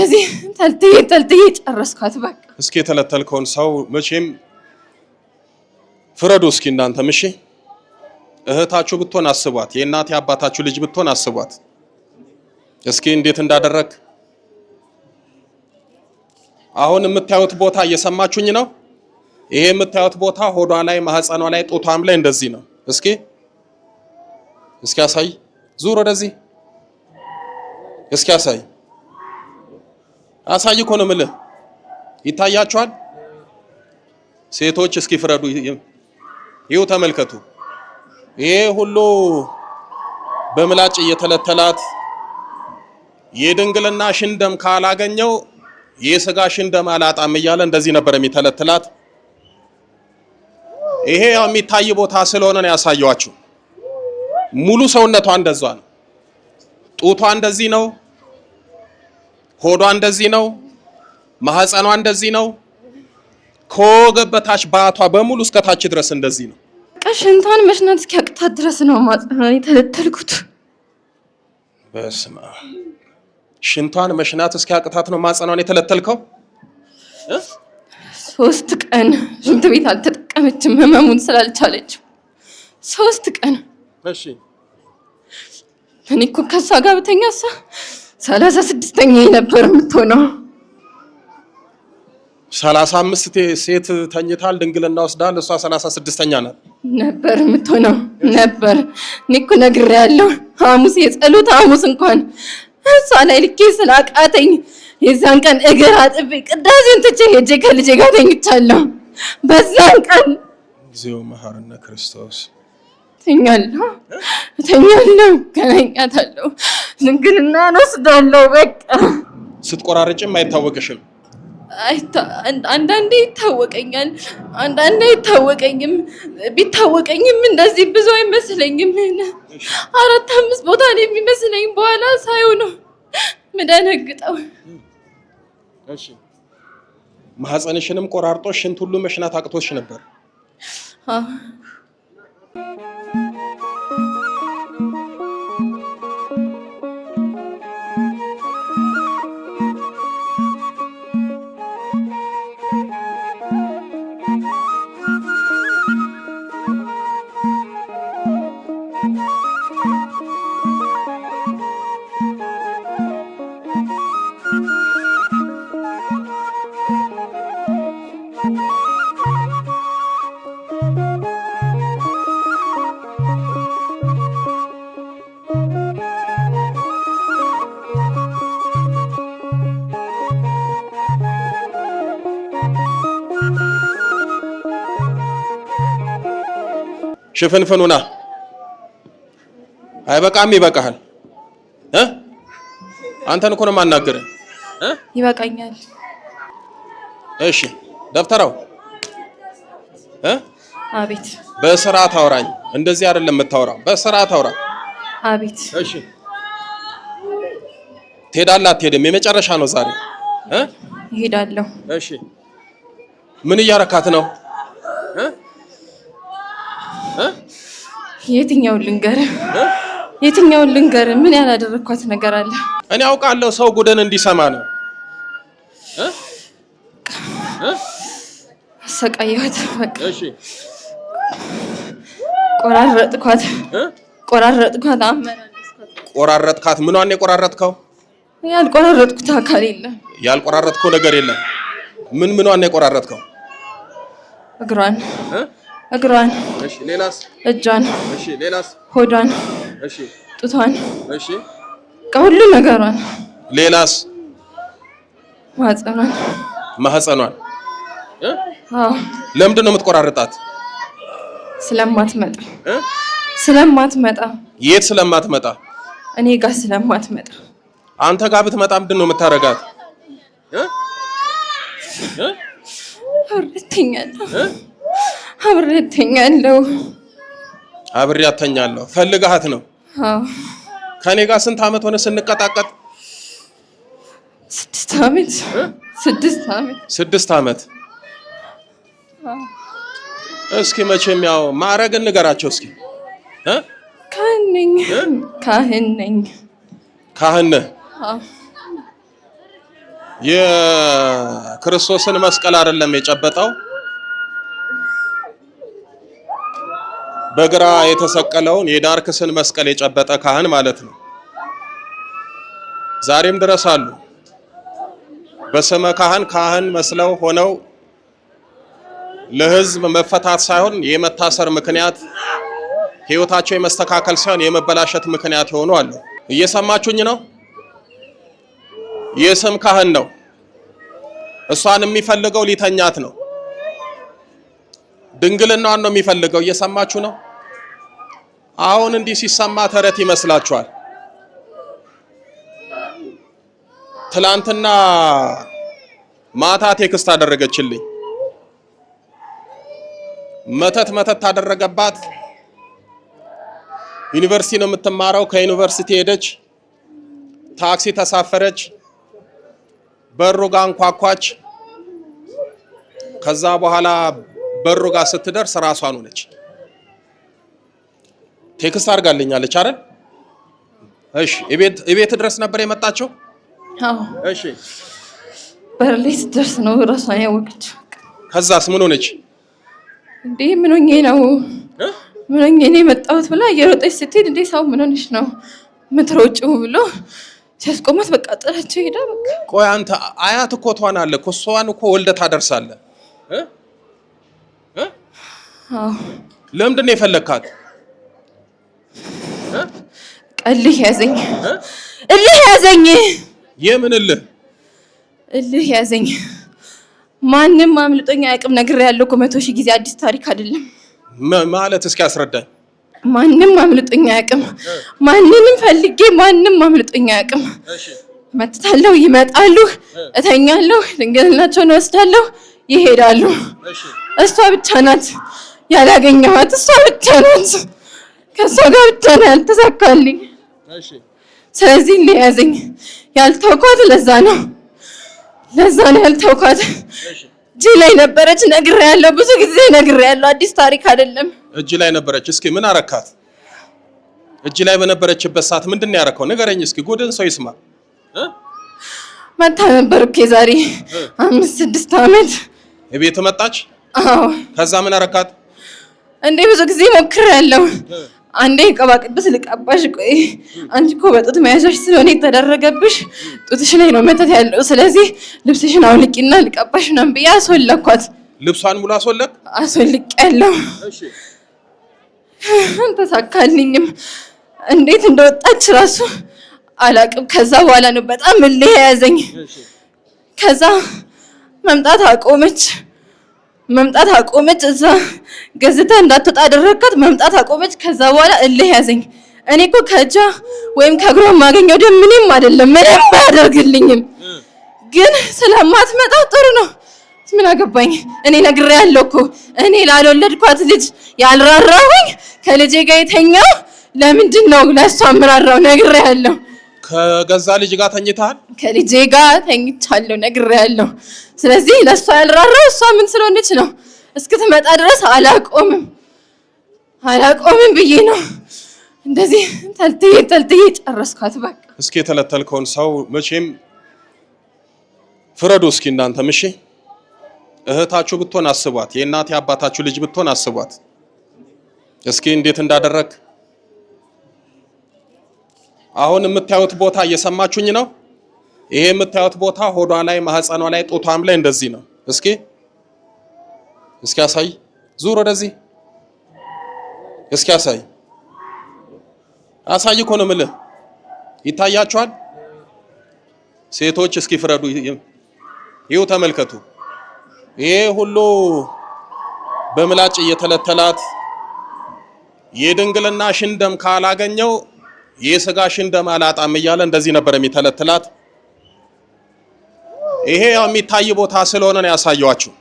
እንደዚህ ተልትዬ ጨረስኳት በቃ። እስኪ የተለተልከውን ሰው መቼም ፍረዱ እስኪ እናንተም እሺ። እህታችሁ ብትሆን አስቧት፣ የእናት አባታችሁ ልጅ ብትሆን አስቧት እስኪ እንዴት እንዳደረግ። አሁን የምታዩት ቦታ እየሰማችሁኝ ነው? ይሄ የምታዩት ቦታ ሆዷ ላይ ማህፀኗ ላይ ጡቷም ላይ እንደዚህ ነው። እስኪ አሳይ፣ ዙር ወደዚህ እስኪ አሳይ እኮ ነው የምልህ። ይታያችኋል? ሴቶች እስኪ ፍረዱ። ይኸው ተመልከቱ። ይሄ ሁሉ በምላጭ እየተለተላት የድንግልና ሽንደም ካላገኘው የሥጋ ሽንደም አላጣም እያለ እንደዚህ ነበር የሚተለትላት። ይሄ የሚታይ ቦታ ስለሆነ ነው ያሳየዋችሁ። ሙሉ ሰውነቷ እንደዛ ነው። ጡቷ እንደዚህ ነው፣ ሆዷ እንደዚህ ነው፣ ማህፀኗ እንደዚህ ነው፣ ከወገብ በታች ባቷ በሙሉ እስከታች ድረስ እንደዚህ ነው። ሽንቷን መሽናት እስኪያቅታት ድረስ ነው ማህፀኗን የተለተልኩት። በስመ አብ። ሽንቷን መሽናት እስኪያቅታት ነው ማህፀኗን የተለተልከው? 3 ቀን ሽንት ቤት አልተጠቀመችም ህመሙን ስላልቻለች 3 ቀን። እሺ እኔ እኮ ከሷ ጋር በተኛሳ 36ኛ ነበር የምትሆነው። 35 ሴት ተኝታል ድንግልና ወስዳል፣ እሷ 36ኛ ናት ነበር የምትሆነው ነበር። እኔ እኮ ነግሬያለሁ። ሐሙስ የጸሎት ሐሙስ እንኳን እሷ ላይ ልኬ ስላቃተኝ የዛን ቀን እግር አጥቤ ቅዳሴን ትቼ ሄጄ ከልጄ ጋር ተኝቻለሁ። በዛን ቀን እግዚኦ መሐረነ ክርስቶስ ተኛለሁ ገናኛታለሁ፣ ድንግልና ወስዳለሁ። በቃ ስትቆራርጭም አይታወቅሽም? አንዳንዴ ይታወቀኛል፣ አንዳንዴ አይታወቀኝም። ቢታወቀኝም እንደዚህ ብዙ አይመስለኝም። 4-5 ቦታ ነው የሚመስለኝ። በኋላ ሳይው ነው ምደነግጠው። እሺ ማህፀንሽንም ቆራርጦ ሽንት ሁሉ መሽናት አቅቶሽ ነበር? አዎ። ሽፍንፍኑና አይበቃም? ይበቃሃል። አንተን እኮ ነው የማናገርህ። ይበቃኛል። እሺ ደብተራው አቤት። በስርዓት አውራኝ። እንደዚህ አይደለም የምታወራው፣ በስርዓት አውራ። አቤት። እሺ ትሄዳለህ አትሄድም? የመጨረሻ ነው ዛሬ። እሄዳለሁ። እሺ ምን እያረካት ነው? የትኛውን ልንገር? ምን ያላደረኳት ነገር አለ? እኔ አውቃለሁ። ሰው ጉድን እንዲሰማ ነው። አሰቃየኋት። በቃ እሺ ቆራረጥኳት። ቆራረጥካት? ምኗን ነው የቆራረጥከው? ያልቆራረጥኩት አካል የለም። ያልቆራረጥከው ነገር የለም? ምኗን ነው የቆራረጥከው? እግሯን። እሺ ሌላስ? እጇን። እሺ ሌላስ? ሆዷን። እሺ ጡቷን። እሺ ሁሉ ነገሯን። ሌላስ? ማህፀኗን። ለምንድን ነው የምትቆራርጣት? ስለማትመጣ። የት ስለማትመጣ? እኔ ጋር ስለማትመጣ። አንተ ጋር ብትመጣ ምንድን ነው የምታረጋት? አብሬያት ተኛለሁ። ፈልጋት ነው? አዎ። ከኔ ጋር ስንት አመት ሆነ ስንቀጣቀጥ? 6 አመት። 6 አመት። እስኪ መቼም ያው ማዕረግ እንገራቸው እስኪ። ካህን ነኝ። ካህን ነህ? የክርስቶስን መስቀል አይደለም የጨበጠው፣ በግራ የተሰቀለውን የዳርክስን መስቀል የጨበጠ ካህን ማለት ነው። ዛሬም ድረስ አሉ በስመ ካህን መስለው ሆነው ለሕዝብ መፈታት ሳይሆን የመታሰር ምክንያት፣ ህይወታቸው የመስተካከል ሳይሆን የመበላሸት ምክንያት የሆኑ አሉ። እየሰማችሁኝ ነው? የስም ካህን ነው። እሷን የሚፈልገው ሊተኛት ነው። ድንግልናዋን ነው የሚፈልገው። እየሰማችሁ ነው? አሁን እንዲህ ሲሰማ ተረት ይመስላችኋል? ትላንትና ማታ ቴክስት አደረገችልኝ። መተት ታደረገባት። ዩኒቨርሲቲ ነው የምትማረው። ከዩኒቨርሲቲ ሄደች፣ ታክሲ ተሳፈረች፣ በሩ ጋር አንኳኳች። ከዛ በኋላ በሩ ጋር ስትደርስ ራሷን ሆነች። ቴክስት አድርጋልኛለች አይደል? እሺ፣ እቤት ድረስ ነበር የመጣችው? አዎ። እሺ፣ በር ላይ ስትደርስ ነው ራሷን ያወቀችው። ከዛስ ምን ሆነች? እንዴ ምን ሆኜ ነው ነው የመጣሁት ብላ እየሮጠች ስትሄድ እንዴ ሰው ምን ሆነሽ ነው የምትሮጪው ብሎ ሲያስቆማት በቃ ጥላቸው ሄዳ። በቃ ቆይ አንተ አያት እኮ ትሆናለህ እኮ እሷን እኮ ወልደህ ታደርሳለህ። አዎ። ለምንድን ነው የፈለግካት? እልህ ያዘኝ። የምን እልህ? እልህ ያዘኝ። ማንም አምልጦኝ አያውቅም። ነግሬያለሁ እኮ 100 ሺህ ጊዜ፣ አዲስ ታሪክ አይደለም ማለት። እስኪ አስረዳኝ። ማንም አምልጦኝ አያውቅም። ማንንም ፈልጌ ማንም አምልጦኝ አያውቅም። መጥታለሁ፣ ይመጣሉ፣ እተኛለሁ፣ ድንግልናቸውን ወስዳለሁ፣ ይሄዳሉ። እሷ ብቻ ናት ያላገኘኋት፣ እሷ ብቻ ናት። ከእሷ ጋር ብቻ ነው ያልተሳካልኝ። ስለዚህ ሊያዘኝ ያልተውኳት ለዛ ነው ያልተውኳት። እጅ ላይ ነበረች፣ ነግሬያለሁ፣ ብዙ ጊዜ ነግሬያለሁ። አዲስ ታሪክ አይደለም። እጅ ላይ ነበረች። እስኪ ምን አረካት? እጅ ላይ በነበረችበት ሰዓት ምንድን ነው ያረከው? ንገረኝ እስኪ፣ ጎድን ሰው ይስማ። መታ ነበር እኮ ዛሬ 5-6 ዓመት ቤት መጣች። አዎ። ከዛ ምን አረካት? እንዴ ብዙ ጊዜ ሞክሬያለሁ። አንዴ ቀባ ቅዱስ ልቀባሽ፣ ቆይ አንቺ እኮ በጡት መያዣሽ ስለሆነ የተደረገብሽ ጡትሽ ላይ ነው መተት ያለው፣ ስለዚህ ልብስሽን አውልቂና ልቀባሽ ምናምን ብዬ አስወለኳት። ልብሷን ሙሉ አስወልቄያለሁ። አልተሳካልኝም። እንዴት እንደወጣች ራሱ አላቅም። ከዛ በኋላ ነው በጣም እልህ ያዘኝ። ከዛ መምጣት አቆመች። እዛ ገዝታ እንዳትወጣ አደረካት። መምጣት አቆመች። ከዛ በኋላ እልህ ያዘኝ። እኔ እኮ ከእጇ ወይም ከእግሯ የማገኘው ደም ምንም አይደለም፣ ምንም አያደርግልኝም። ግን ስለማትመጣ ጥሩ ነው፣ ምን አገባኝ? እኔ ነግሬያለሁ እኮ እኔ ላልወለድኳት ልጅ ያልራራሁኝ ከልጄ ጋር የተኛው ለምንድን ነው? ለእሷ ምራራው ነግሬያለሁ። ከገዛ ልጅ ጋር ተኝተሃል? ከልጄ ጋር ተኝቻለሁ፣ ነግሬያለሁ። ስለዚህ ለእሷ ያልራራው እሷ ምን ስለሆነች ነው? እስክትመጣ ድረስ አላቆምም ብዬ ነው እንደዚህ ተልትዬ ጨረስኳት። በቃ እስኪ የተለተልከውን ሰው መቼም ፍረዱ እስኪ እናንተም። እሺ እህታችሁ ብትሆን አስቧት፣ የእናት አባታችሁ ልጅ ብትሆን አስቧት እስኪ እንዴት እንዳደረግ። አሁን የምታዩት ቦታ እየሰማችሁኝ ነው? ይሄ የምታዩት ቦታ ሆዷ ላይ፣ ማህፀኗ ላይ፣ ጡቷም ላይ እንደዚህ ነው። እስኪ አሳይ፣ ዙር ወደዚህ እስኪ አሳይ እኮ ነው የምልህ። ይታያችኋል? ሴቶች እስኪ ፍረዱ። ይኸው ተመልከቱ። ይሄ ሁሉ በምላጭ እየተለተላት የድንግልና ሽንደም ካላገኘው የስጋ ሽንደም አላጣም እያለ እንደዚህ ነበር የሚተለትላት። ይሄ የሚታይ ቦታ ስለሆነ ነው ያሳየዋችሁ።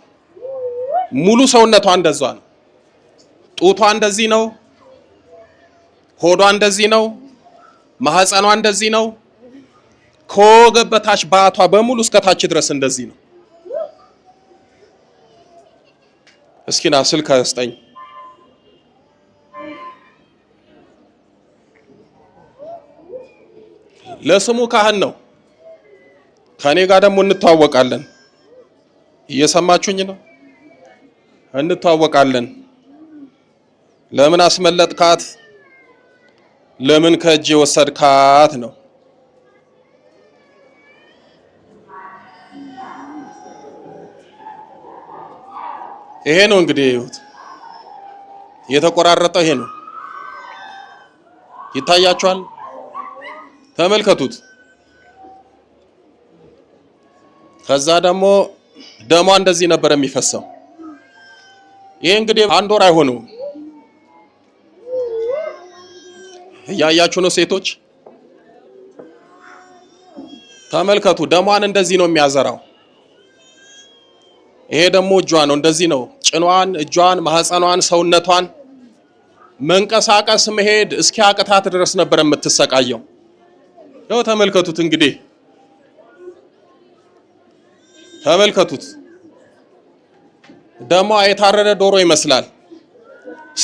ሙሉ ሰውነቷ እንደዛ ነው። ጡቷ እንደዚህ ነው፣ ሆዷ እንደዚህ ነው፣ ማህፀኗ እንደዚህ ነው። ከወገብ በታች ባቷ በሙሉ እስከታች ድረስ እንደዚህ ነው። እስኪ ና ስልክ አስጠኝ። ለስሙ ካህን ነው። ከኔ ጋር ደግሞ እንተዋወቃለን። እየሰማችሁኝ ነው? እንተዋወቃለን። ለምን አስመለጥካት? ለምን ከእጄ ወሰድካት ነው። ይሄ ነው እንግዲህ ይሁት የተቆራረጠው ይሄ ነው። ይታያችኋል? ተመልከቱት። ከዛ ደግሞ ደሟ እንደዚህ ነበር የሚፈሰው። ይሄ እንግዲህ 1 ወር አይሆነውም። እያያችሁ ነው ሴቶች? ተመልከቱ። ደሟን እንደዚህ ነው የሚያዘራው። ይሄ ደግሞ እጇ ነው። እንደዚህ ነው ጭኗን፣ እጇን፣ ማህፀኗን፣ ሰውነቷን መንቀሳቀስ መሄድ እስኪያቅታት ድረስ ነበር የምትሰቃየው። ያው ተመልከቱት እንግዲህ ተመልከቱት። ደሟ የታረደ ዶሮ ይመስላል።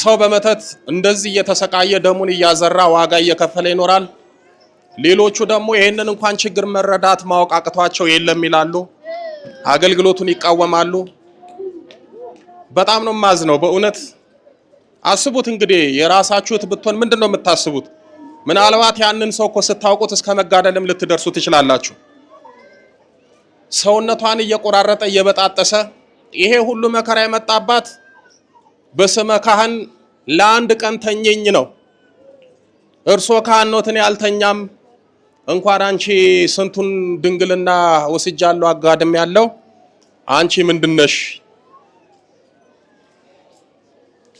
ሰው በመተት እንደዚህ እየተሰቃየ ደሙን እያዘራ ዋጋ እየከፈለ ይኖራል። ሌሎቹ ደግሞ ይሄንን እንኳን ችግር መረዳት ማወቅ አቅቷቸው የለም ይላሉ። አገልግሎቱን ይቃወማሉ። በጣም ነው ማዝነው በእውነት። አስቡት እንግዲህ የራሳችሁት ብትሆን ምንድነው የምታስቡት? ምናልባት ያንን ሰው እኮ ስታውቁት እስከ መጋደልም ልትደርሱ ትችላላችሁ። ሰውነቷን እየቆራረጠ እየበጣጠሰ ይሄ ሁሉ መከራ የመጣባት በስመ ካህን ለአንድ ቀን ተኘኝ ነው። እርሶ ካህን ኖትን ያልተኛም እንኳን አንቺ ስንቱን ድንግልና ወስጃለሁ አጋድም ያለው አንቺ ምንድነሽ?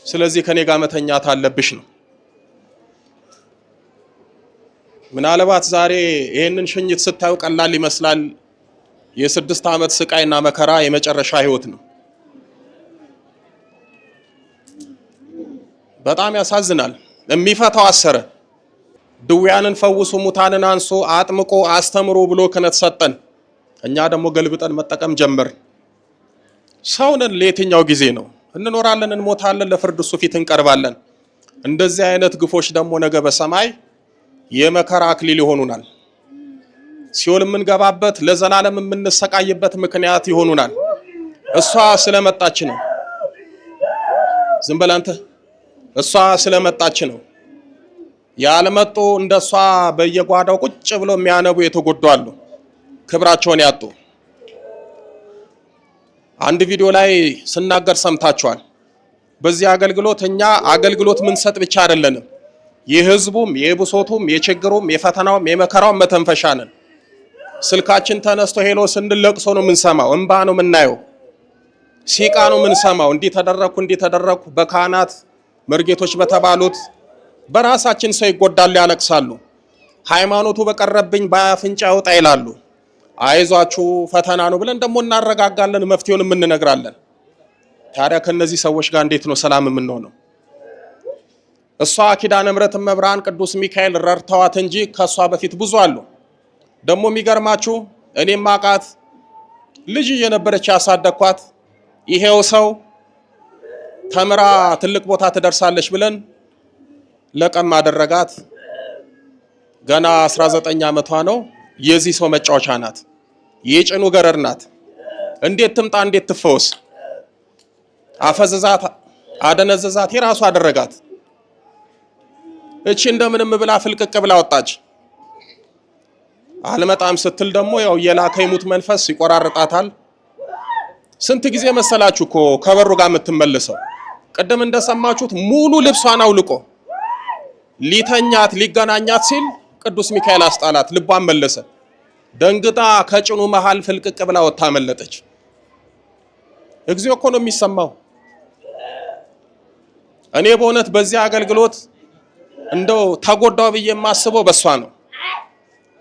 ስለዚህ ከኔ ጋር መተኛት አለብሽ ነው። ምናልባት ዛሬ ይሄንን ሽኝት ስታዩ ቀላል ይመስላል። የ6 ዓመት ስቃይና መከራ የመጨረሻ ህይወት ነው። በጣም ያሳዝናል። የሚፈታው አሰረ። ድውያንን ፈውሱ፣ ሙታንን አንሱ፣ አጥምቆ አስተምሮ ብሎ ክህነት ሰጠን። እኛ ደግሞ ገልብጠን መጠቀም ጀመር። ሰውነን ለየትኛው ጊዜ ነው? እንኖራለን፣ እንሞታለን፣ ለፍርድ እሱ ፊት እንቀርባለን። እንደዚህ አይነት ግፎች ደግሞ ነገ በሰማይ የመከራ አክሊል ይሆኑናል። ሲኦል የምንገባበት ለዘላለም የምንሰቃይበት ምክንያት ይሆኑናል። እሷ ስለመጣች ነው። ዝም በል አንተ። እሷ ስለመጣች ነው። ያልመጡ እንደሷ በየጓዳው ቁጭ ብሎ የሚያነቡ የተጎዱ አሉ፣ ክብራቸውን ያጡ። አንድ ቪዲዮ ላይ ስናገር ሰምታችኋል። በዚህ አገልግሎት እኛ አገልግሎት ምንሰጥ ብቻ አይደለንም፣ የህዝቡም የብሶቱም የችግሩም የፈተናውም የመከራውም መተንፈሻ ነን። ስልካችን ተነስቶ ሄሎ ስንል ለቅሶ ነው የምንሰማው፣ እንባ ነው የምናየው፣ ሲቃ ነው የምንሰማው። እንዲህ ተደረኩ በካህናት መርጌቶች በተባሉት በራሳችን ሰው ይጎዳሉ፣ ያለቅሳሉ። ሃይማኖቱ በቀረብኝ በአፍንጫ ወጣ ይላሉ። አይዟችሁ ፈተና ነው ብለን ደግሞ እናረጋጋለን፣ መፍትሄውንም እንነግራለን። ታዲያ ከነዚህ ሰዎች ጋር እንዴት ነው ሰላም የምንሆነው? እሷ ኪዳነ ምሕረት መብርሃን ቅዱስ ሚካኤል ረድተዋት እንጂ ከሷ በፊት ብዙ አሉ። ደግሞ የሚገርማችሁ እኔም ማቃት ልጅ የነበረች ያሳደኳት ይሄው ሰው ተምራ ትልቅ ቦታ ትደርሳለች ብለን ለቀም አደረጋት። ገና 19 ዓመቷ ነው። የዚህ ሰው መጫወቻ ናት፣ የጭኑ ገረድ ናት። እንዴት ትምጣ እንዴት ትፈወስ? አፈዘዛት፣ አደነዘዛት፣ የራሱ አደረጋት። እቺ እንደምንም ብላ ፍልቅቅ ብላ ወጣች። አልመጣም ስትል ደግሞ ያው የላከ ይሙት መንፈስ ይቆራርጣታል። ስንት ጊዜ መሰላችሁ እኮ ከበሩ ጋር የምትመለሰው? ቅድም እንደሰማችሁት ሙሉ ልብሷን አውልቆ ሊተኛት ሊገናኛት ሲል ቅዱስ ሚካኤል አስጣላት፣ ልቧን መለሰ። ደንግጣ ከጭኑ መሃል ፍልቅቅ ብላ ወጣ መለጠች። እግዚኦ እኮ ነው የሚሰማው። እኔ በእውነት በዚህ አገልግሎት እንደው ተጎዳው ብዬ የማስበው በሷ ነው።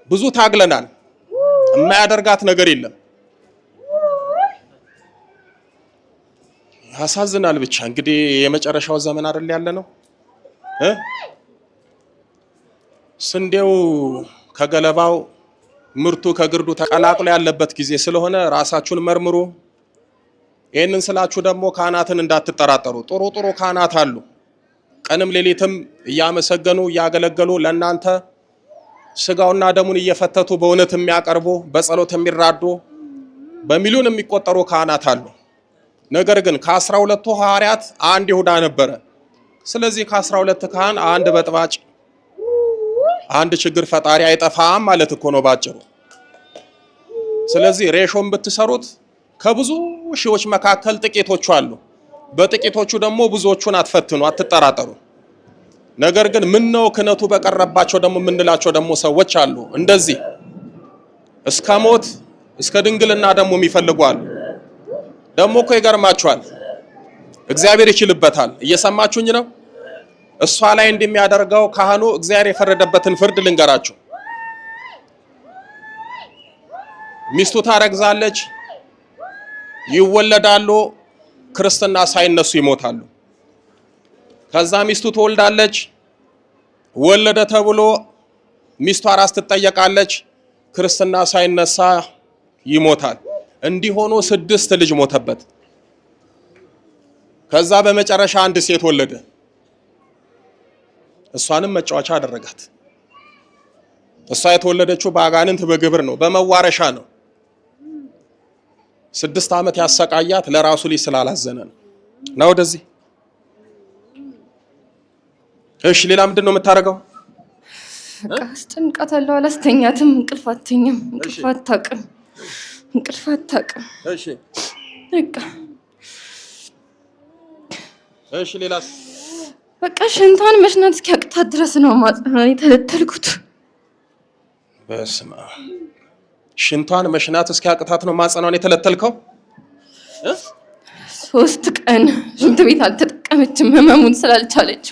ብዙ ታግለናል፣ የማያደርጋት ነገር የለም። ያሳዝናል። ብቻ እንግዲህ የመጨረሻው ዘመን አይደል ያለ ነው። ስንዴው ከገለባው ምርቱ ከግርዱ ተቀላቅሎ ያለበት ጊዜ ስለሆነ ራሳችሁን መርምሩ። ይህንን ስላችሁ ደግሞ ካህናትን እንዳትጠራጠሩ። ጥሩ ካህናት አሉ፣ ቀንም ሌሊትም እያመሰገኑ እያገለገሉ ለእናንተ ስጋውና ደሙን እየፈተቱ በእውነት የሚያቀርቡ በጸሎት የሚራዱ በሚሊዮን የሚቆጠሩ ካህናት አሉ። ነገር ግን ከ12 ሐዋርያት አንድ ይሁዳ ነበረ። ስለዚህ ከ12 ካህን አንድ በጥባጭ አንድ ችግር ፈጣሪ አይጠፋም ማለት እኮ ነው ባጭሩ። ስለዚህ ሬሾን ብትሰሩት ከብዙ ሺዎች መካከል ጥቂቶቹ አሉ። በጥቂቶቹ ደግሞ ብዙዎቹን አትፈትኑ፣ አትጠራጠሩ። ነገር ግን ምን ነው ክህነቱ በቀረባቸው ደግሞ የምንላቸው ደግሞ ሰዎች አሉ። እንደዚህ እስከ ሞት እስከ ድንግልና ደግሞ የሚፈልጉ አሉ። ደግሞ እኮ ይገርማችኋል፣ እግዚአብሔር ይችልበታል። እየሰማችሁኝ ነው? እሷ ላይ እንደሚያደርገው ካህኑ እግዚአብሔር የፈረደበትን ፍርድ ልንገራችሁ። ሚስቱ ታረግዛለች፣ ይወለዳሉ፣ ክርስትና ሳይነሱ ይሞታሉ። ከዛ ሚስቱ ትወልዳለች፣ ወለደ ተብሎ ሚስቱ አራስ ትጠየቃለች፣ ክርስትና ሳይነሳ ይሞታል። እንዲሆኑ 6 ልጅ ሞተበት። ከዛ በመጨረሻ አንድ ሴት ወለደ። እሷንም መጫወቻ አደረጋት። እሷ የተወለደችው በአጋንንት በግብር ነው፣ በመዋረሻ ነው። 6 ዓመት ያሰቃያት ለራሱ ልጅ ስላላዘነ ነው። ወደዚህ እሺ፣ ሌላ ምንድነው የምታረገው? በቃ አስጨንቃታለሁ፣ አላስተኛትም፣ እንቅልፍ አትተኛም፣ እንቅልፍ አታውቅም። እሺ በቃ እሺ፣ ሌላስ? በቃ ሽንቷን መሽናት እስኪያቅታት ድረስ ነው ማጽናን የተለተልኩት። በስመ አብ። ሽንቷን መሽናት እስኪያቅታት ነው ማጽናን የተለተልከው? 3 ቀን ሽንት ቤት አልተጠቀመችም፣ ህመሙን ስላልቻለች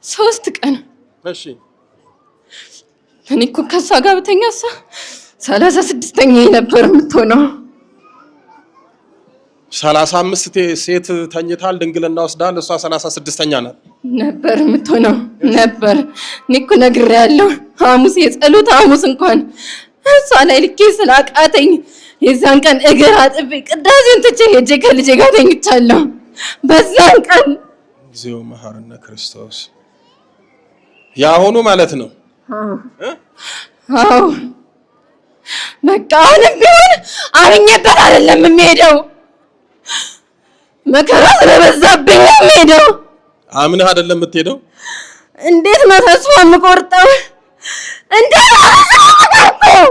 3 ቀን። እሺ እኔ እኮ ከሷ ጋር ብተኛ እሷ 36ኛ ነበር የምትሆነው። 35 ሴት ተኝታል፣ ድንግልና ወስዳል። እሷ 36ኛ ናት ነበር የምትሆነው ነበር። እኔ እኮ ነግሬያለሁ። ሐሙስ የጸሎት ሐሙስ እንኳን እሷ ላይ ልኬ ስላቃተኝ የዛን ቀን እግር አጥቤ ቅዳሴውን ትቼ ሄጄ ከልጄ ጋር ተኝቻለሁ። በዛን ቀን እግዚኦ መሐረነ ክርስቶስ ያሁኑ ማለት ነው። አዎ በቃ አሁንም ቢሆን አምኜበት አይደለም የምሄደው፣ መከራ ስለበዛብኝ ነው የምሄደው። አምነህ አይደለም የምትሄደው? እንዴት ነው ተስፋ የምቆርጠው? እንዴት ነው?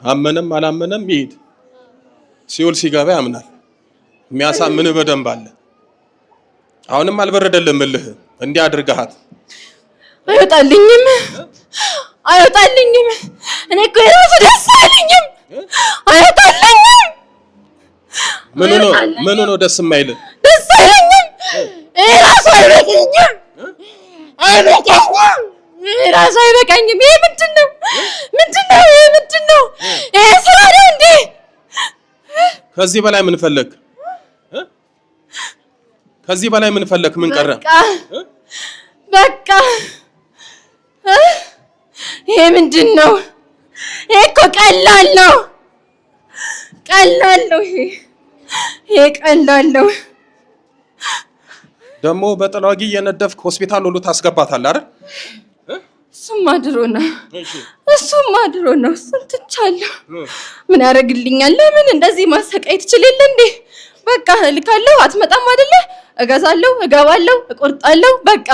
አመነም አላመነም ይሄድ፣ ሲኦል ሲገባ ያምናል። የሚያሳምንህ በደንብ አለ። አሁንም አልበረደልህም እልህ እንዲህ አድርገሃት። አይወጣልኝም። እኔ እኮ የራሱ ደስ አይለኝም። አይወጣልኝም። ምን ነው ደስ የማይልህ? ደስ አይለኝም። ራሱ አይበቃኝም። ራሱ አይበቃኝም። ይሄ ምንድን ነው? ይሄ ስራ ነው እንዴ? ከዚህ በላይ ምን ፈለግ? ከዚህ በላይ ምን ፈለግ? ምን ቀረ? በቃ ይሄ ምንድን ነው? ይሄ እኮ ቀላል ነው። ይሄ ቀላል ነው። ደግሞ በጥላጊ እየነደፍክ ሆስፒታል ሁሉ ታስገባታለህ አይደል? እሱማ ድሮ ነው። ስንትቻለሁ። ምን ያደርግልኛል? ለምን እንደዚህ ማሰቃየት ትችላለህ እንዴ? በቃ እልካለሁ፣ አትመጣም አይደለ? እገዛለሁ፣ እገባለሁ፣ እቆርጣለሁ። በቃ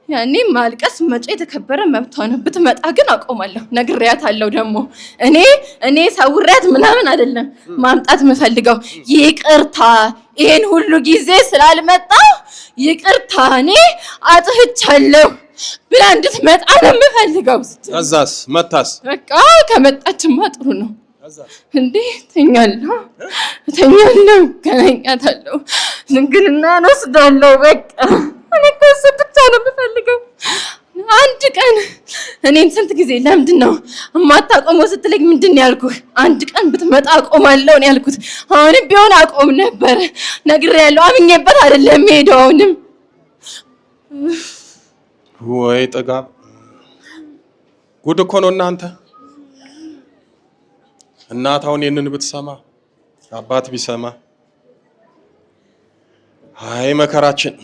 ያኔ ማልቀስ መጪ የተከበረ መብቷ ነው። ብትመጣ ግን አቆማለሁ። ነግሬያታለሁ። ደግሞ እኔ ሰውሬያት ምናምን አይደለም ማምጣት የምፈልገው። ይቅርታ ይሄን ሁሉ ጊዜ ስላልመጣሁ ይቅርታ፣ እኔ አጥፍቻለሁ ብላ እንድትመጣ ነው የምፈልገው። ከዛስ መታስ? በቃ ከመጣችማ ጥሩ ነው እንዴ። እተኛለሁ፣ ገናኛታለሁ፣ ድንግልና ወስዳለሁ። በቃ እኔ እኮ እሱ ብቻ ነው የምፈልገው። አንድ ቀን እኔን ስንት ጊዜ ለምንድን ነው የማታቆመው ስትለኝ ምንድን ነው ያልኩህ? አንድ ቀን ብትመጣ አቆማለሁ ነው ያልኩት። አሁንም ቢሆን አቆም ነበር። ነግሬያለሁ። አምኜበት አይደለም የምሄደው። አሁንም ወይ ጥጋብ! ጉድ እኮ ነው እናንተ። እናት አሁን ይህንን ብትሰማ፣ አባት ቢሰማ፣ አይ መከራችን።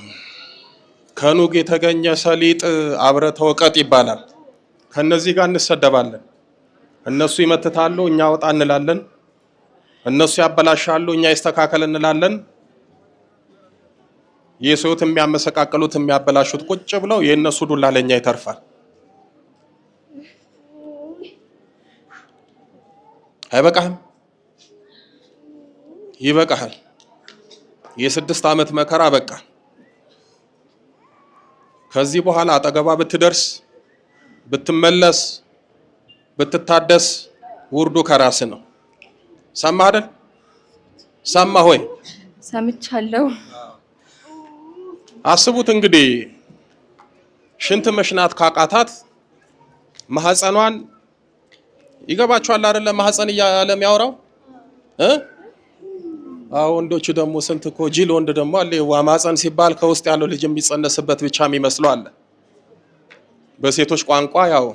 ከኑግ የተገኘ ሰሊጥ አብረ ተወቀጥ ይባላል። ከነዚህ ጋር እንሰደባለን። እነሱ ይመትታሉ፣ እኛ ወጣ እንላለን። እነሱ ያበላሻሉ፣ እኛ ይስተካከል እንላለን። የሰውት የሚያመሰቃቀሉት የሚያበላሹት ቁጭ ብለው የእነሱ ዱላ ለኛ ይተርፋል። አይበቃህም? ይበቃሃል። የ6 ዓመት መከራ በቃ። ከዚህ በኋላ አጠገባ ብትደርስ ብትመለስ ብትታደስ ውርዱ ከራስ ነው። ሰማህ አይደል? ሰማህ ሆይ? ሰምቻለሁ። አስቡት እንግዲህ ሽንት መሽናት ካቃታት ማህፀኗን ይገባችኋል አይደለ? ማህፀን እያለ የሚያወራው ወንዶች ደግሞ ስንት እኮ ጅል ወንድ ደግሞ አለ። ማህፀን ሲባል ከውስጥ ያለው ልጅ የሚጸነስበት ብቻ የሚመስለው አለ። በሴቶች ቋንቋ ያው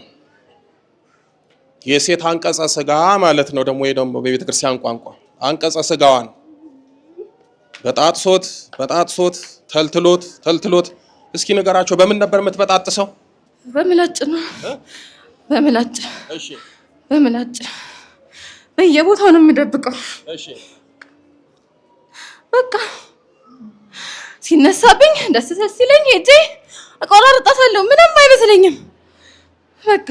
የሴት አንቀጸ ስጋ ማለት ነው። ደግሞ ደግሞ በቤተ ክርስቲያን ቋንቋ አንቀጸ ስጋዋን በጣጥሶት ተልትሎት። እስኪ ንገራቸው፣ በምን ነበር የምትበጣጥሰው? በምላጭ ነው። በምላጭ። እሺ፣ በምላጭ በየቦታው ነው የምደብቀው። እሺ፣ በቃ ሲነሳብኝ ደስ ሲለኝ ሄጄ አቆራርጣታለሁ። ምንም አይመስለኝም። በቃ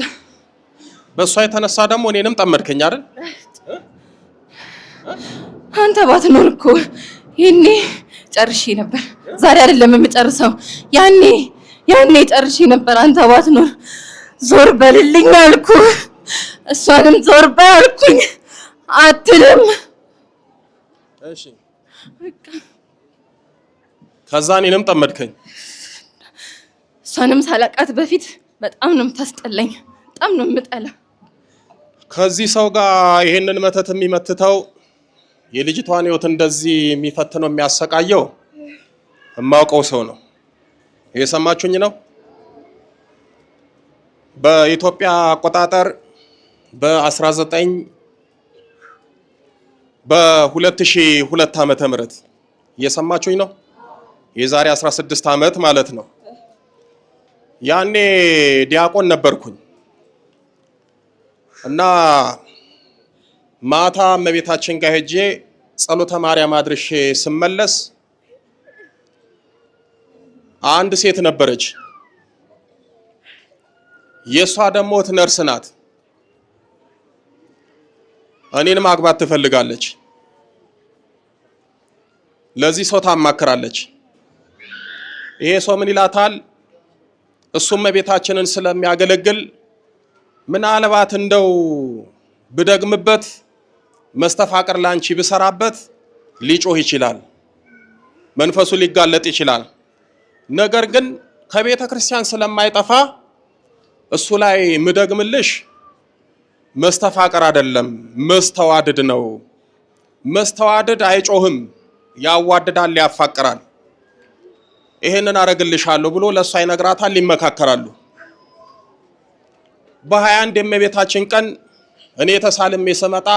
በእሷ የተነሳ ደግሞ እኔንም ጠመድከኝ አይደል? አንተ ባትኖር እኮ ይሄኔ ጨርሼ ነበር። ዛሬ አይደለም የምጨርሰው፣ ያኔ ጨርሼ ነበር። አንተ ባትኖር። ዞር በልልኝ አልኩ፣ እሷንም ዞር በል አልኩኝ። አትልም። እሺ፣ ከዛ እኔንም ጠመድከኝ። እሷንም ሳላቃት በፊት በጣም ነው የምታስጠላኝ፣ በጣም ነው የምጠላ። ከዚህ ሰው ጋር ይሄንን መተት የሚመትተው የልጅቷን ህይወት እንደዚህ የሚፈትነው የሚያሰቃየው የማውቀው ሰው ነው። የሰማችሁኝ ነው። በኢትዮጵያ አቆጣጠር በ2002 ዓመተ ምህረት የሰማችሁኝ ነው። የዛሬ 16 ዓመት ማለት ነው። ያኔ ዲያቆን ነበርኩኝ እና ማታ እመቤታችን ጋር ሄጄ ጸሎተ ማርያም አድርሼ ስመለስ አንድ ሴት ነበረች። የሷ ደግሞ ነርስ ናት። እኔን ማግባት ትፈልጋለች። ለዚህ ሰው ታማክራለች። ይሄ ሰው ምን ይላታል? እሱም እመቤታችንን ስለሚያገለግል ምናልባት እንደው ብደግምበት መስተፋቅር ላንቺ ብሰራበት ሊጮህ ይችላል፣ መንፈሱ ሊጋለጥ ይችላል። ነገር ግን ከቤተ ክርስቲያን ስለማይጠፋ እሱ ላይ ምደግምልሽ መስተፋቅር አይደለም መስተዋድድ ነው። መስተዋድድ አይጮህም፣ ያዋድዳል፣ ያፋቅራል። ይሄንን አረግልሻለሁ ብሎ ለሷ ይነግራታል። ይመካከራሉ። በ21 የእመቤታችን ቀን እኔ ተሳልሜ ስመጣ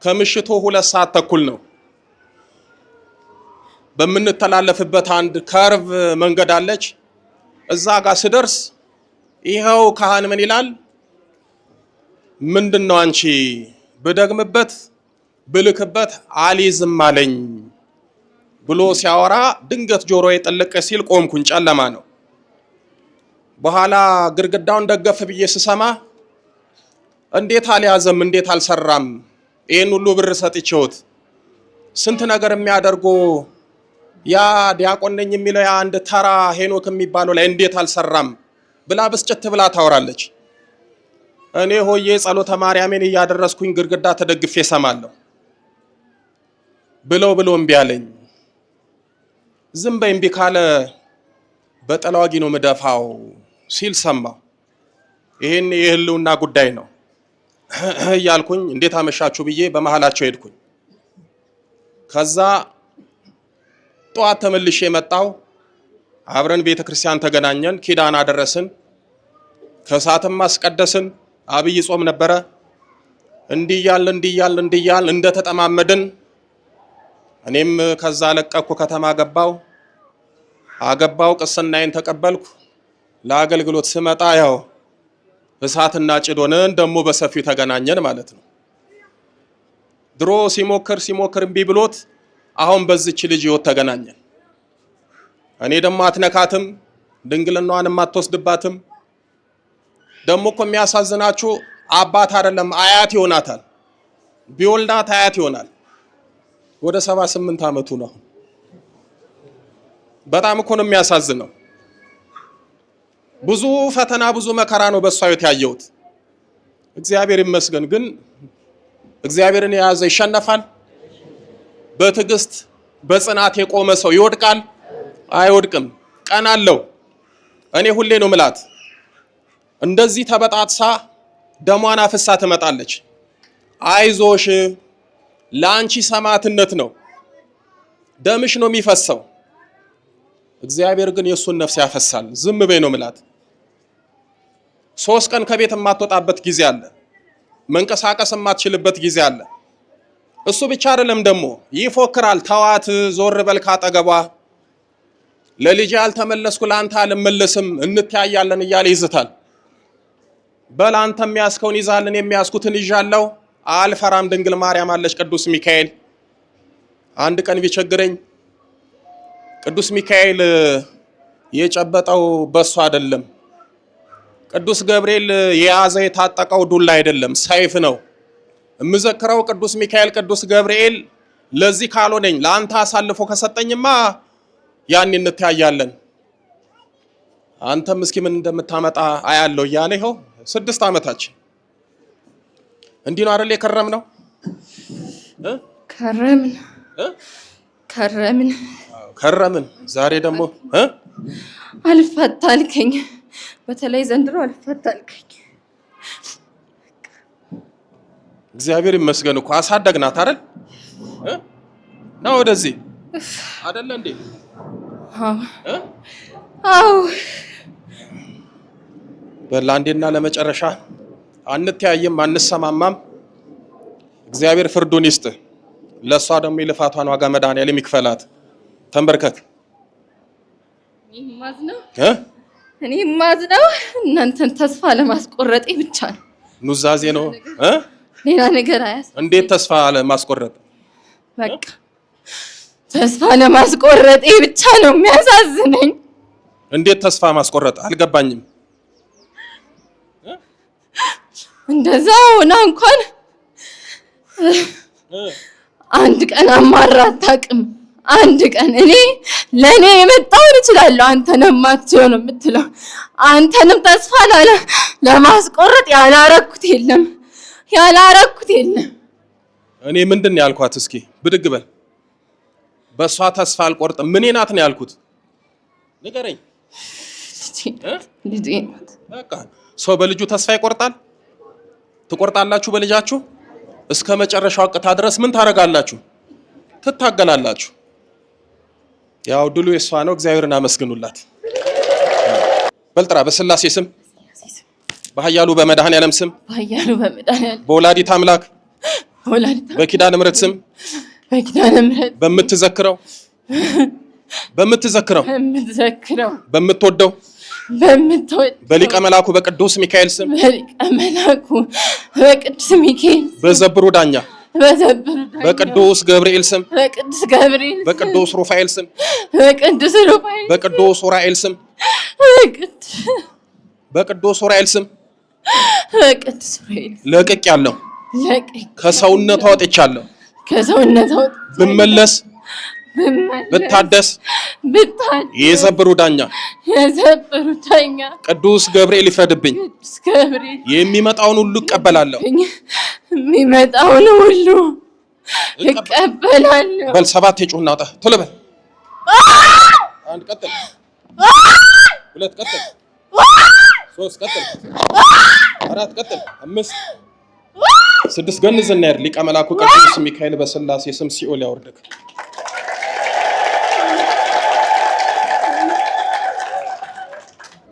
ከምሽቱ 2 ሰዓት ተኩል ነው። በምንተላለፍበት አንድ ከርቭ መንገድ አለች። እዛ ጋር ስደርስ ይኸው ካህን ምን ይላል? ምንድነው አንቺ ብደግምበት ብልክበት አልይዝም አለኝ ብሎ ሲያወራ ድንገት ጆሮዬ ጥልቅ ሲል ቆምኩኝ። ጨለማ ነው። በኋላ ግድግዳውን ደገፍ ብዬ ስሰማ እንዴት አልያዘም? እንዴት አልሰራም? ይሄን ሁሉ ብር ሰጥቼውት ስንት ነገር የሚያደርጉ ያ ዲያቆን ነኝ የሚለው ያ አንድ ተራ ሄኖክ የሚባለው ላይ እንዴት አልሰራም ብላ ብስጭት ብላ ታወራለች። እኔ ሆዬ ጸሎተ ማርያምን እያደረስኩኝ ግድግዳ ተደግፌ ሰማለሁ። ብሎ እምቢ አለኝ። ዝም በይ እምቢ ካለ በጠላዋጊ ነው ምደፋው ሲል ሰማሁ። ይሄን የህልውና ጉዳይ ነው እያልኩኝ እንዴት አመሻችሁ ብዬ በመሃላቸው ሄድኩኝ። ከዛ ጠዋት ተመልሼ መጣሁ። አብረን ቤተክርስቲያን ተገናኘን፣ ኪዳን አደረስን፣ ከሰዓትም አስቀደስን። አብይ ጾም ነበረ። እንዲያል እንደተጠማመድን እኔም ከዛ ለቀኩ፣ ከተማ አገባው፣ ቅስናዬን ተቀበልኩ። ለአገልግሎት ስመጣ ያው እሳትና ጭድ ሆነን ደግሞ በሰፊው ተገናኘን ማለት ነው። ድሮ ሲሞክር እምቢ ብሎት አሁን በዚች ልጅ ህይወት ተገናኘን። እኔ ደግሞ አትነካትም፣ ድንግልናዋንም አትወስድባትም። ደግሞ እኮ የሚያሳዝናችሁ አባት አይደለም አያት ይሆናታል። ቢወልዳት አያት ይሆናል። ወደ 78 ዓመቱ ነው። በጣም እኮ ነው የሚያሳዝነው። ብዙ ፈተና ብዙ መከራ ነው በሷ ህይወት ያየሁት። እግዚአብሔር ይመስገን። ግን እግዚአብሔርን የያዘ ይሸነፋል? በትዕግስት በጽናት የቆመ ሰው ይወድቃል? አይወድቅም። ቀን አለው። እኔ ሁሌ ነው ምላት፣ እንደዚህ ተበጣጥሳ ደሟን አፍሳ ትመጣለች። አይዞሽ ለአንቺ ሰማዕትነት ነው፣ ደምሽ ነው የሚፈሰው። እግዚአብሔር ግን የሱን ነፍስ ያፈሳል። ዝም በይ ነው ምላት። 3 ቀን ከቤት የማትወጣበት ጊዜ አለ። መንቀሳቀስ የማትችልበት ጊዜ አለ። እሱ ብቻ አይደለም ደግሞ ይፎክራል። ተዋት፣ ዞር በል ካጠገቧ፣ ለልጅ ያልተመለስኩ ለአንተ አልመለስም፣ እንተያያለን እያለ ይዝታል። በል አንተ የሚያስከውን ይዛልን፣ የሚያስኩትን ይዣለሁ፣ አልፈራም። ድንግል ማርያም አለች፣ ቅዱስ ሚካኤል። አንድ ቀን ቢቸግረኝ ቅዱስ ሚካኤል የጨበጠው በሱ አይደለም፣ ቅዱስ ገብርኤል የያዘ የታጠቀው ዱላ አይደለም፣ ሰይፍ ነው። እምዘክረው ቅዱስ ሚካኤል ቅዱስ ገብርኤል ለዚህ ካልሆነኝ ለአንተ አሳልፎ ከሰጠኝማ ያን እንተያያለን፣ አንተም እስኪ ምን እንደምታመጣ አያለው እያለ ይኸው 6 ዓመታችን እንዲህ ነው አይደል የከረምነው? ከረምን። ዛሬ ደግሞ አልፈታልከኝ። በተለይ ዘንድሮ አልፈታልከኝ። እግዚአብሔር ይመስገን እኮ አሳደግናት አይደል? ነው ወደዚህ አይደለ እንዴ? አዎ። በላንዴና ለመጨረሻ አንተያየም፣ አንሰማማም። እግዚአብሔር ፍርዱን ይስጥ። ለሷ ደግሞ የልፋቷን ዋጋ መድኃኒዓለም ይክፈላት። ተንበርከክ። እኔ ማዝነው እናንተን ተስፋ ለማስቆረጤ ብቻ ነው። ኑዛዜ ነው ሌላ ነገር አያስ። እንዴት ተስፋ ለማስቆረጥ? በቃ ተስፋ ለማስቆረጤ ብቻ ነው የሚያሳዝነኝ። እንዴት ተስፋ ማስቆረጥ? አልገባኝም። እንደዛው ነው እንኳን አንድ ቀን አማራ አታውቅም። አንድ ቀን እኔ ለኔ የመጣውን እችላለሁ፣ አንተንም ማትችለው ነው የምትለው። አንተንም ተስፋ ለማስቆረጥ ያላረኩት የለም። እኔ ምንድን ያልኳት? እስኪ ብድግ በል። በሷ ተስፋ አልቆርጥም። ምን ናት ነው ያልኩት? ንገረኝ። ልጄ ናት። በቃ ሰው በልጁ ተስፋ ይቆርጣል? ትቆርጣላችሁ በልጃችሁ? እስከ መጨረሻው ቅታ ድረስ ምን ታረጋላችሁ? ትታገላላችሁ። ያው ድሉ የሷ ነው። እግዚአብሔርን አመስግኑላት። በልጥራ በስላሴ ስም፣ በኃያሉ በመድኃኔዓለም ስም፣ በወላዲት አምላክ በኪዳነ ምሕረት ስም፣ በምትዘክረው በምትወደው በሊቀ መላኩ በቅዱስ ሚካኤል ስም፣ በዘብሩ ዳኛ በቅዱስ ገብርኤል ስም፣ በቅዱስ ሩፋኤል ስም፣ በቅዱስ ኡራኤል ስም፣ በቅዱስ ኡራኤል ስም ለቅቅ ያለው ከሰውነቷ ወጥቻለሁ። ብመለስ ብታደስ የዘብሩ ዳኛ ቅዱስ ገብርኤል ይፍረድብኝ። የሚመጣውን ሁሉ እቀበላለሁ። የሚመጣውን ሁሉ እቀበላለሁ። በል 7 የጮህና አውጣ። ቶሎ በል። 1 ቀጥል፣ 2 ቀጥል፣ 3 ቀጥል፣ 4 ቀጥል፣ 5 6 ገንዝና ይር ሊቀ መላኩ ቅዱስ ሚካኤል በስላሴ ስም ሲኦል ያወርድክ።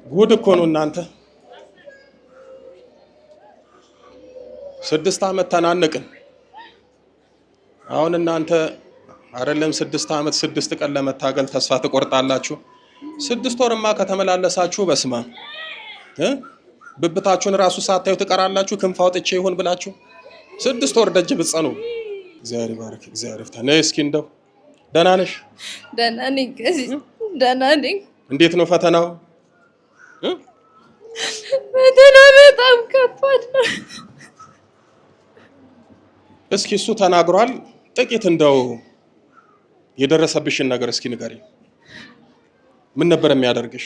ጉድ እኮ ነው እናንተ። 6 ዓመት ተናነቅን። አሁን እናንተ አይደለም 6 ዓመት 6 ቀን ለመታገል ተስፋ ትቆርጣላችሁ። 6 ወርማ ከተመላለሳችሁ በስማ ብብታችሁን ራሱ ሳታዩ ትቀራላችሁ። ክንፍ አውጥቼ ይሁን ብላችሁ 6 ወር ደጅ ብትጸኑ። እግዚአብሔር ይባርክ፣ እግዚአብሔር ይፍታ። ነይ እስኪ እንደው ደህና ነሽ? ደህና ነኝ፣ ደህና ነኝ። እንዴት ነው ፈተናው? ፈተና በጣም ከባድ ነው። እስኪ እሱ ተናግሯል። ጥቂት እንደው የደረሰብሽን ነገር እስኪ ንገሪ። ምን ነበር የሚያደርግሽ?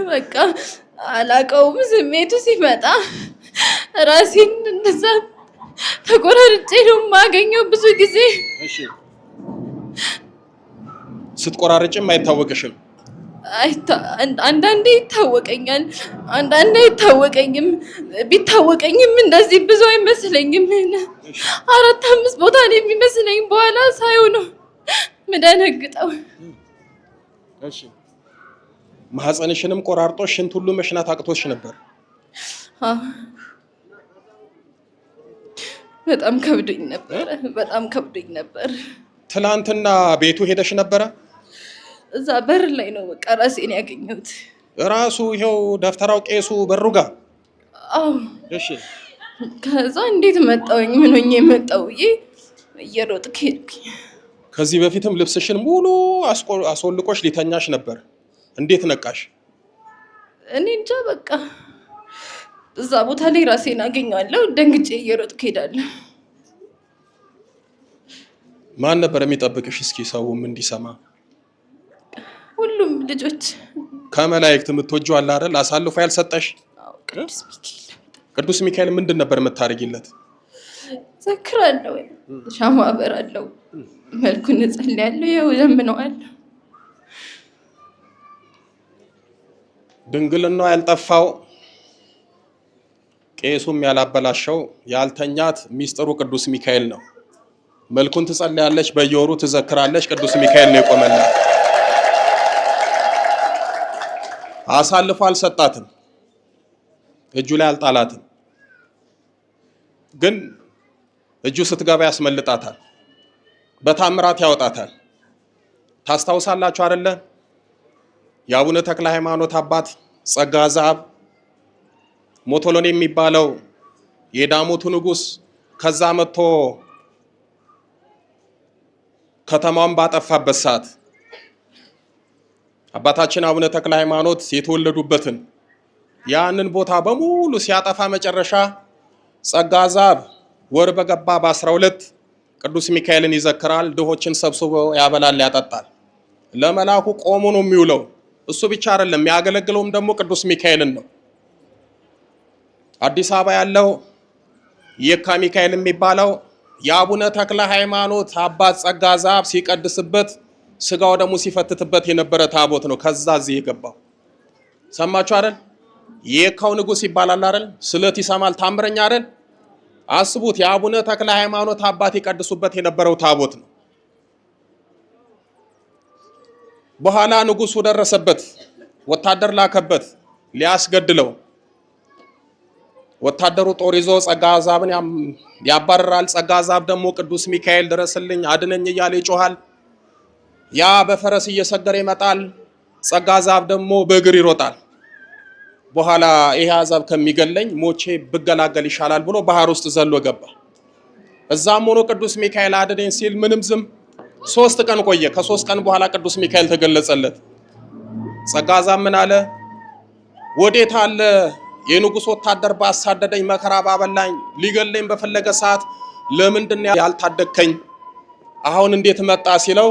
በቃ አላውቀውም። ስሜቱ ሲመጣ ራሴን እንደዛ ተቆራርጬ ነው የማገኘው ብዙ ጊዜ። እሺ፣ ስትቆራርጭም አይታወቅሽም? አንዳንዴ ይታወቀኛል፣ አንዳንዴ አይታወቀኝም። ቢታወቀኝም እንደዚህ ብዙ አይመስለኝም። 4-5 ቦታ ነው የሚመስለኝ። በኋላ ሳይው ነው ምደነግጠው። እሺ፣ ማህፀንሽንም ቆራርጦ ሽንት ሁሉ መሽናት አቅቶሽ ነበር? በጣም ከብዶኝ ነበር፣ በጣም ከብዶኝ ነበር። ትላንትና ቤቱ ሄደሽ ነበረ? እዛ በር ላይ ነው በቃ ራሴን ያገኘሁት። ራሱ ይሄው ደፍተራው ቄሱ በሩ ጋር? አዎ። እሺ። ከዛ እንዴት መጣሁኝ? ምን ሆኜ መጣሁ? እየሮጥኩ ሄድኩኝ። ከዚህ በፊትም ልብስሽን ሙሉ አስወልቆሽ ሊተኛሽ ነበር። እንዴት ነቃሽ? እኔ እንጃ በቃ እዛ ቦታ ላይ ራሴን አገኘዋለሁ። ደንግጬ እየሮጥኩ ሄዳለሁ። ማን ነበር የሚጠብቅሽ? እስኪ ሰውም እንዲሰማ። ሁሉም ልጆች። ከመላእክት የምትወጂው አለ አይደል? አሳልፎ ያልሰጠሽ? ቅዱስ ሚካኤል። ቅዱስ ሚካኤል ምንድን ነበር የምታደርጊለት? ዘክራለሁ፣ ሻማ አበራለሁ፣ መልኩን እጸልያለሁ፣ ያው ዘምነዋለሁ። ድንግልናው ያልጠፋው ቄሱም ያላበላሸው ያልተኛት ሚስጥሩ ቅዱስ ሚካኤል ነው። መልኩን ትጸልያለች፣ በየወሩ ትዘክራለች። ቅዱስ ሚካኤል ነው የቆመላት። አሳልፎ አልሰጣትም፣ እጁ ላይ አልጣላትም። ግን እጁ ስትገባ ያስመልጣታል፣ በታምራት ያወጣታል። ታስታውሳላችሁ አይደለ? የአቡነ ተክለ ሃይማኖት አባት ጸጋ ዘአብ ሞቶሎኒ የሚባለው የዳሞቱ ንጉስ ከዛ መጥቶ ከተማውን ባጠፋበት ሰዓት አባታችን አቡነ ተክለ ሃይማኖት የተወለዱበትን ያንን ቦታ በሙሉ ሲያጠፋ መጨረሻ ጸጋ ዘአብ ወር በገባ በ12 ቅዱስ ሚካኤልን ይዘክራል። ድሆችን ሰብስቦ ያበላል፣ ያጠጣል። ለመላኩ ቆሞ ነው የሚውለው። እሱ ብቻ አይደለም የሚያገለግለውም ደግሞ ቅዱስ ሚካኤልን ነው። አዲስ አበባ ያለው የካ ሚካኤል የሚባለው የአቡነ ተክለ ሃይማኖት አባት ጸጋ ዘአብ ሲቀድስበት ስጋው ደግሞ ሲፈትትበት የነበረ ታቦት ነው። ከዛ እዚህ የገባው ሰማችሁ አይደል? የካው ንጉስ ይባላል አይደል? ስለት ይሰማል፣ ታምረኛ አይደል? አስቡት፣ የአቡነ ተክለ ሃይማኖት አባት ይቀድሱበት የነበረው ታቦት ነው። በኋላ ንጉሱ ደረሰበት፣ ወታደር ላከበት ሊያስገድለው። ወታደሩ ጦር ይዞ ጸጋ ዘአብን ያባረራል። ጸጋ ዘአብ ደግሞ ቅዱስ ሚካኤል ድረስልኝ አድነኝ እያለ ይጮሃል። ያ በፈረስ እየሰገረ ይመጣል። ጸጋ ዘአብ ደግሞ በእግር ይሮጣል። በኋላ ይሄ አዛብ ከሚገለኝ ሞቼ ብገላገል ይሻላል ብሎ ባህር ውስጥ ዘሎ ገባ። እዛም ሆኖ ቅዱስ ሚካኤል አድነኝ ሲል ምንም ዝም 3 ቀን ቆየ። ከ3 ቀን በኋላ ቅዱስ ሚካኤል ተገለጸለት። ጸጋ ዘአብ ምን አለ? ወዴት አለ የንጉስ ወታደር ባሳደደኝ መከራ ባበላኝ ሊገለኝ በፈለገ ሰዓት ለምንድን ያልታደከኝ አሁን እንዴት መጣ ሲለው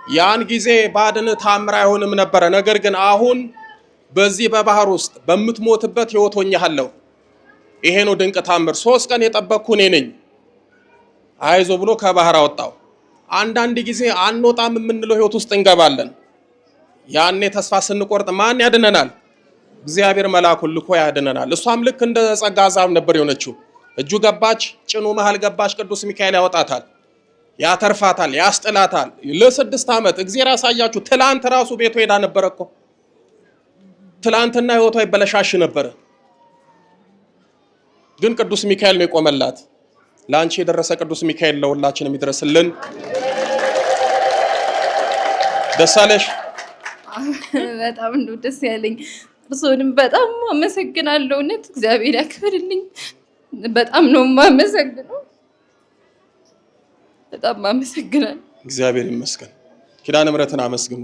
ያን ጊዜ ባድን ታምር አይሆንም ነበር። ነገር ግን አሁን በዚህ በባህር ውስጥ በምትሞትበት ህይወት ሆኛለሁ። ይሄ ነው ድንቅ ታምር። 3 ቀን የጠበቅኩ እኔ ነኝ። አይዞ ብሎ ከባህር አወጣው። አንዳንድ ጊዜ አንወጣም የምንለው ህይወት ውስጥ እንገባለን። ያኔ ተስፋ ስንቆርጥ ማን ያድነናል? እግዚአብሔር መልአኩን ልኮ ያድነናል። እሷም ልክ እንደ ጸጋ ዘአብ ነበር የሆነችው። እጁ ገባች፣ ጭኑ መሃል ገባች። ቅዱስ ሚካኤል ያወጣታል፣ ያተርፋታል፣ ያስጥላታል። ለ6 ዓመት እግዚአብሔር ያሳያችሁ። ትላንት ራሱ ቤቱ ሄዳ ነበር እኮ። ትላንትና ህይወቷ ይበለሻሽ ነበር። ግን ቅዱስ ሚካኤል ነው የቆመላት። ላንቺ የደረሰ ቅዱስ ሚካኤል ለሁላችንም ይድረስልን። ደስ አለሽ? በጣም ነው ደስ ያለኝ። እሱንም በጣም አመሰግናለሁ። እውነት እግዚአብሔር ያክብርልኝ። በጣም ነው የማመሰግነው። በጣም አመሰግናለሁ። እግዚአብሔር ይመስገን። ኪዳነ ምሕረትን አመስግኑ።